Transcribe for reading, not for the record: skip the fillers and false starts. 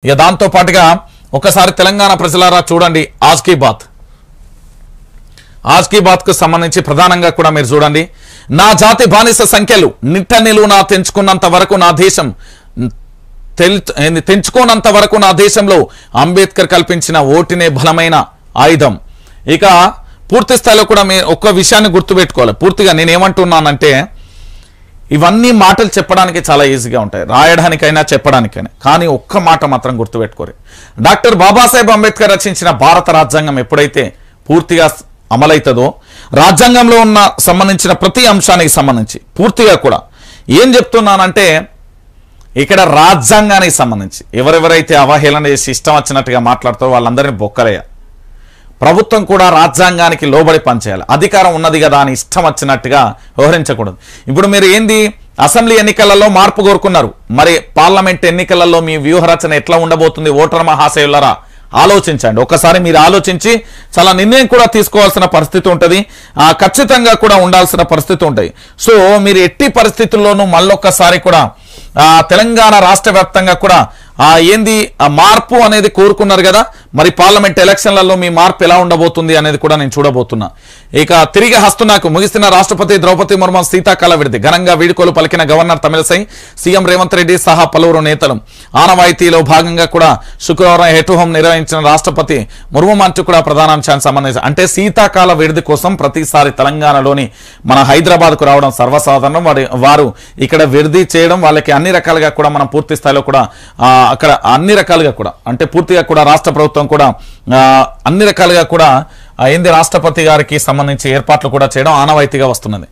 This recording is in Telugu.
ఇక దాంతో పాటుగా ఒకసారి తెలంగాణ ప్రజలారా చూడండి ఆజ్ కీ బాత్ కు సంబంధించి ప్రధానంగా కూడా మీరు చూడండి. నా జాతి బానిస సంఖ్యలు నిట్ట నిలువునా తెంచుకున్నంత వరకు నా దేశం తెంచుకోనంత వరకు నా దేశంలో అంబేద్కర్ కల్పించిన ఓటినే బలమైన ఆయుధం. ఇక పూర్తి స్థాయిలో కూడా మీరు ఒక్క విషయాన్ని గుర్తుపెట్టుకోవాలి. పూర్తిగా నేనేమంటున్నానంటే ఇవన్నీ మాటలు చెప్పడానికి చాలా ఈజీగా ఉంటాయి, రాయడానికైనా చెప్పడానికైనా. కానీ ఒక్క మాట మాత్రం గుర్తుపెట్టుకోరు. డాక్టర్ బాబాసాహెబ్ అంబేద్కర్ రచించిన భారత రాజ్యాంగం ఎప్పుడైతే పూర్తిగా అమలవుతుందో రాజ్యాంగంలో ఉన్న సంబంధించిన ప్రతి అంశానికి సంబంధించి పూర్తిగా కూడా ఏం చెప్తున్నానంటే ఇక్కడ రాజ్యాంగానికి సంబంధించి ఎవరెవరైతే అవహేళన చేసి ఇష్టం వచ్చినట్టుగా మాట్లాడుతారో వాళ్ళందరినీ బొక్కలేయ. ప్రభుత్వం కూడా రాజ్యాంగానికి లోబడి పనిచేయాలి. అధికారం ఉన్నది కదా అని ఇష్టం వచ్చినట్టుగా వ్యవహరించకూడదు. ఇప్పుడు మీరు ఏంది అసెంబ్లీ ఎన్నికలలో మార్పు కోరుకున్నారు, మరి పార్లమెంట్ ఎన్నికలలో మీ వ్యూహరచన ఎట్లా ఉండబోతుంది? ఓటర్ మహాశయులారా ఆలోచించండి. ఒకసారి మీరు ఆలోచించి చాలా నిర్ణయం కూడా తీసుకోవాల్సిన పరిస్థితి ఉంటుంది, ఖచ్చితంగా కూడా ఉండాల్సిన పరిస్థితి ఉంటుంది. సో మీరు ఎట్టి పరిస్థితుల్లోనూ మళ్ళొక్కసారి కూడా తెలంగాణ రాష్ట్ర వ్యాప్తంగా కూడా ఏంది మార్పు అనేది కోరుకున్నారు కదా, మరి పార్లమెంట్ ఎలక్షన్లలో మీ మార్పు ఎలా ఉండబోతుంది అనేది కూడా నేను చూడబోతున్నా. ఇక తిరిగి హస్తునాకు ముగిసిన రాష్ట్రపతి ద్రౌపది ముర్ము శీతాకాల విడిది ఘనంగా వీడుకోలు పలికిన గవర్నర్ తమిళసై సీఎం రేవంత్ రెడ్డి సహా పలువురు నేతలు. ఆనవాయితీలో భాగంగా కూడా శుక్రవారం హెడ్ టు హోం నిర్వహించిన రాష్ట్రపతి ముర్ము మంచు కూడా ప్రధానాంశానికి సంబంధించి అంటే శీతాకాల విడిది కోసం ప్రతిసారి తెలంగాణలోని మన హైదరాబాద్కు రావడం సర్వసాధారణం. వారు ఇక్కడ విడిది చేయడం వాళ్ళకి అన్ని రకాలుగా కూడా మనం పూర్తి స్థాయిలో కూడా అక్కడ అన్ని రకాలుగా కూడా అంటే పూర్తిగా కూడా రాష్ట్ర ప్రభుత్వం కూడా అన్ని రకాలుగా కూడా ఏంది రాష్ట్రపతి గారికి సంబంధించి ఏర్పాట్లు కూడా చేయడం ఆనవాయితీగా వస్తున్నది.